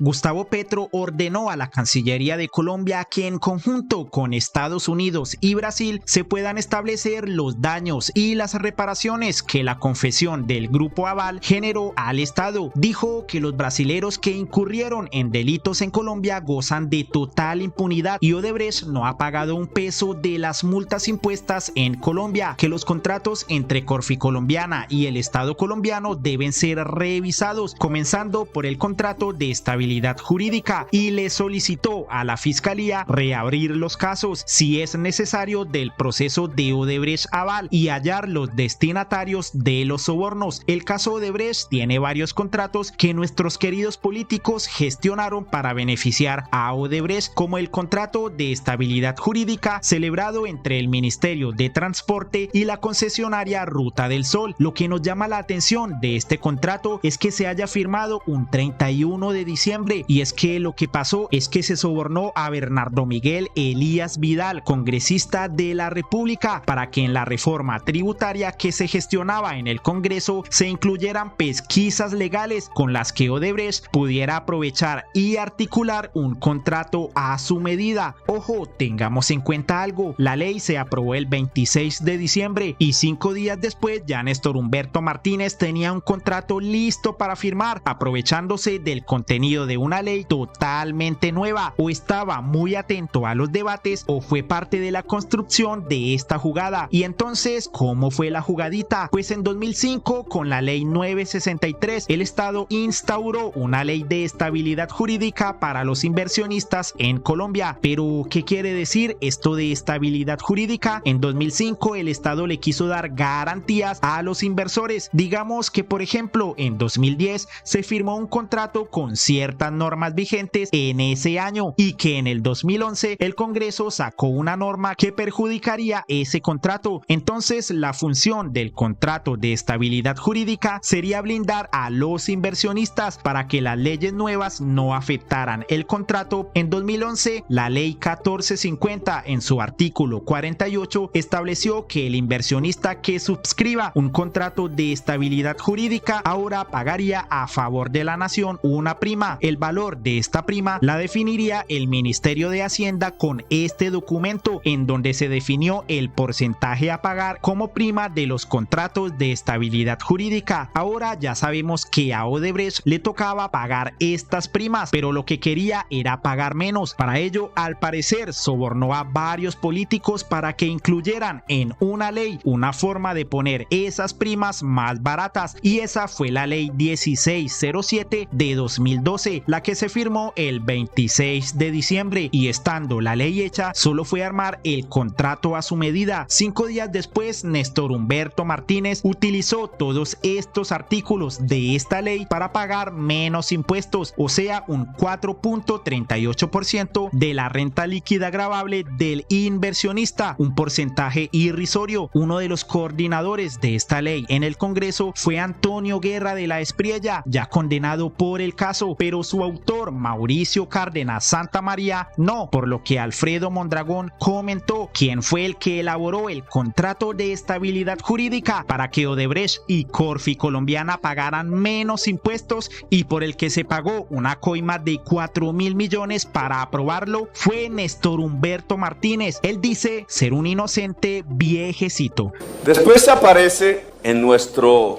Gustavo Petro ordenó a la Cancillería de Colombia que en conjunto con Estados Unidos y Brasil se puedan establecer los daños y las reparaciones que la confesión del Grupo Aval generó al Estado. Dijo que los brasileros que incurrieron en delitos en Colombia gozan de total impunidad y Odebrecht no ha pagado un peso de las multas impuestas en Colombia, que los contratos entre Corficolombiana y el Estado colombiano deben ser revisados, comenzando por el contrato de estabilidad jurídica, y le solicitó a la Fiscalía reabrir los casos si es necesario del proceso de Odebrecht Aval y hallar los destinatarios de los sobornos. El caso Odebrecht tiene varios contratos que nuestros queridos políticos gestionaron para beneficiar a Odebrecht, como el contrato de estabilidad jurídica celebrado entre el Ministerio de Transporte y la concesionaria Ruta del Sol. Lo que nos llama la atención de este contrato es que se haya firmado un 31 de diciembre, y es que lo que pasó es que se sobornó a Bernardo Miguel Elías Vidal, congresista de la República, para que en la reforma tributaria que se gestionaba en el Congreso se incluyeran pesquisas legales con las que Odebrecht pudiera aprovechar y articular un contrato a su medida. Ojo, tengamos en cuenta algo: la ley se aprobó el 26 de diciembre y 5 días después ya Néstor Humberto Martínez tenía un contrato listo para firmar, aprovechándose del contenido de una ley totalmente nueva. O estaba muy atento a los debates o fue parte de la construcción de esta jugada. Y entonces, ¿cómo fue la jugadita? Pues en 2005, con la ley 963, el Estado instauró una ley de estabilidad jurídica para los inversionistas en Colombia. Pero, ¿qué quiere decir esto de estabilidad jurídica? En 2005 el Estado le quiso dar garantías a los inversores. Digamos que, por ejemplo, en 2010 se firmó un contrato con ciertas normas vigentes en ese año, y que en el 2011 el Congreso sacó una norma que perjudicaría ese contrato. Entonces, la función del contrato de estabilidad jurídica sería blindar a los inversionistas para que las leyes nuevas no afectaran el contrato. En 2011, la ley 1450, en su artículo 48, estableció que el inversionista que suscriba un contrato de estabilidad jurídica ahora pagaría a favor de la nación una prima. El valor de esta prima la definiría el Ministerio de Hacienda con este documento, en donde se definió el porcentaje a pagar como prima de los contratos de estabilidad jurídica. Ahora ya sabemos que a Odebrecht le tocaba pagar estas primas, pero lo que quería era pagar menos. Para ello, al parecer, sobornó a varios políticos para que incluyeran en una ley una forma de poner esas primas más baratas, y esa fue la ley 1607 de 2012, la que se firmó el 26 de diciembre, y estando la ley hecha, solo fue armar el contrato a su medida. 5 días después, Néstor Humberto Martínez utilizó todos estos artículos de esta ley para pagar menos impuestos, o sea, un 4.38% de la renta líquida gravable del inversionista, un porcentaje irrisorio. Uno de los coordinadores de esta ley en el Congreso fue Antonio Guerra de la Espriella, ya condenado por el caso, pero su autor, Mauricio Cárdenas Santamaría, no, por lo que Alfredo Mondragón comentó quién fue el que elaboró el contrato de estabilidad jurídica para que Odebrecht y Corficolombiana pagaran menos impuestos, y por el que se pagó una coima de 4.000 millones para aprobarlo, fue Néstor Humberto Martínez. Él dice ser un inocente viejecito. Después aparece en nuestro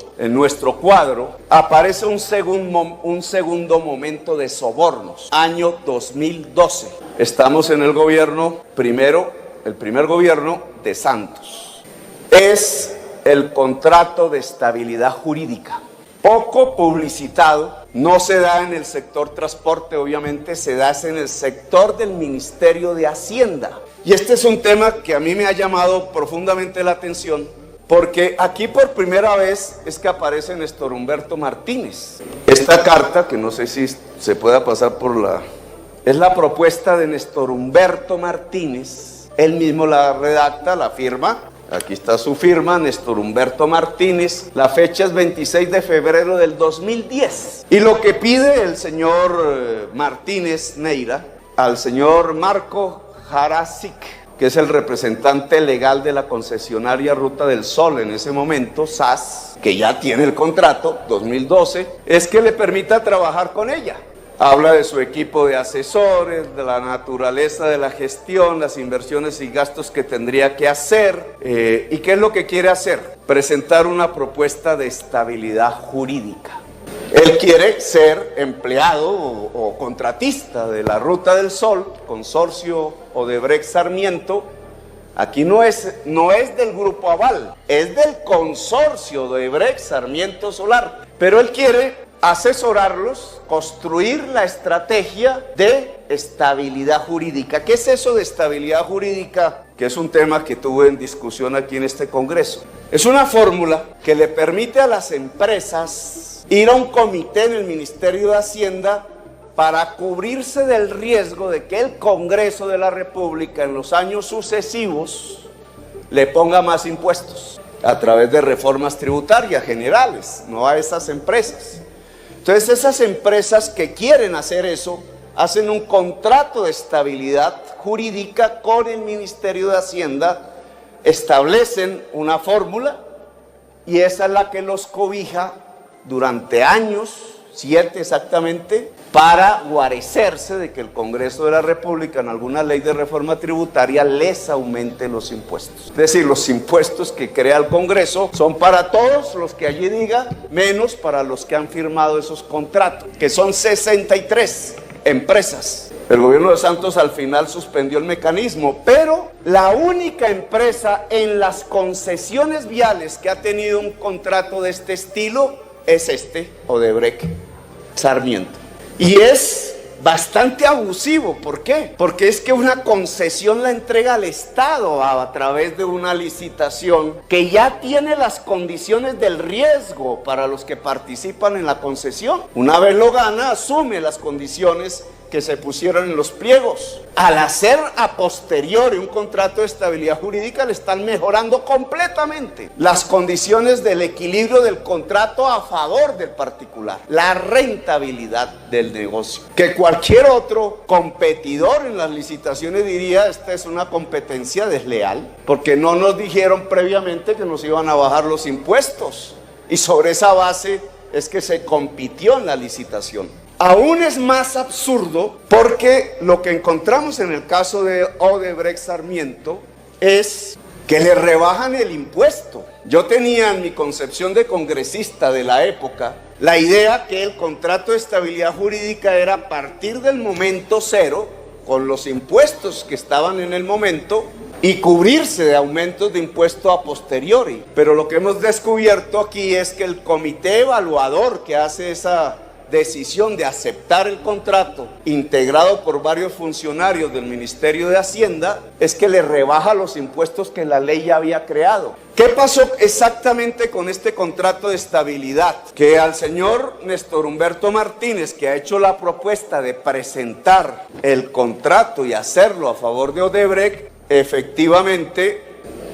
cuadro, aparece un segundo momento de sobornos, año 2012. Estamos en el gobierno el primer gobierno de Santos. Es el contrato de estabilidad jurídica, poco publicitado, no se da en el sector transporte, obviamente se da en el sector del Ministerio de Hacienda. Y este es un tema que a mí me ha llamado profundamente la atención, porque aquí por primera vez es que aparece Néstor Humberto Martínez. Esta carta, que no sé si se pueda pasar es la propuesta de Néstor Humberto Martínez. Él mismo la redacta, la firma. Aquí está su firma, Néstor Humberto Martínez. La fecha es 26 de febrero del 2010. Y lo que pide el señor Martínez Neira al señor Marco Jarasic, que es el representante legal de la concesionaria Ruta del Sol en ese momento, SAS, que ya tiene el contrato 2012, es que le permita trabajar con ella. habla de su equipo de asesores, de la naturaleza de la gestión, las inversiones y gastos que tendría que hacer. ¿Y qué es lo que quiere hacer? Presentar una propuesta de estabilidad jurídica. Él quiere ser empleado o contratista de la Ruta del Sol, consorcio Odebrecht Sarmiento. Aquí no es del Grupo Aval, es del consorcio Odebrecht Sarmiento Solar. Pero él quiere asesorarlos, construir la estrategia de estabilidad jurídica. ¿Qué es eso de estabilidad jurídica? Que es un tema que tuve en discusión aquí en este Congreso. Es una fórmula que le permite a las empresas ir a un comité en el Ministerio de Hacienda para cubrirse del riesgo de que el Congreso de la República en los años sucesivos le ponga más impuestos a través de reformas tributarias generales, no a esas empresas. Entonces esas empresas que quieren hacer eso, hacen un contrato de estabilidad jurídica con el Ministerio de Hacienda, establecen una fórmula y esa es la que los cobija durante años, 7 exactamente, para guarecerse de que el Congreso de la República en alguna ley de reforma tributaria les aumente los impuestos. Es decir, los impuestos que crea el Congreso son para todos los que allí diga, menos para los que han firmado esos contratos, que son 63 empresas. El gobierno de Santos al final suspendió el mecanismo, pero la única empresa en las concesiones viales que ha tenido un contrato de este estilo es Odebrecht Sarmiento. Y es bastante abusivo. ¿Por qué? Porque es que una concesión la entrega al Estado a través de una licitación que ya tiene las condiciones del riesgo para los que participan en la concesión. Una vez lo gana, asume las condiciones que se pusieron en los pliegos. Al hacer a posteriori un contrato de estabilidad jurídica, le están mejorando completamente las condiciones del equilibrio del contrato a favor del particular, la rentabilidad del negocio, que cualquier otro competidor en las licitaciones diría: esta es una competencia desleal, porque no nos dijeron previamente que nos iban a bajar los impuestos, y sobre esa base es que se compitió en la licitación. Aún es más absurdo porque lo que encontramos en el caso de Odebrecht Sarmiento es que le rebajan el impuesto. Yo tenía en mi concepción de congresista de la época la idea que el contrato de estabilidad jurídica era a partir del momento cero, con los impuestos que estaban en el momento, y cubrirse de aumentos de impuesto a posteriori. Pero lo que hemos descubierto aquí es que el comité evaluador que hace esa decisión de aceptar el contrato, integrado por varios funcionarios del Ministerio de Hacienda, es que le rebaja los impuestos que la ley ya había creado. ¿Qué pasó exactamente con este contrato de estabilidad? Que al señor Néstor Humberto Martínez, que ha hecho la propuesta de presentar el contrato y hacerlo a favor de Odebrecht, efectivamente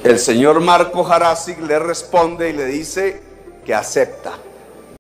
el señor Marco Jaracic le responde y le dice que acepta.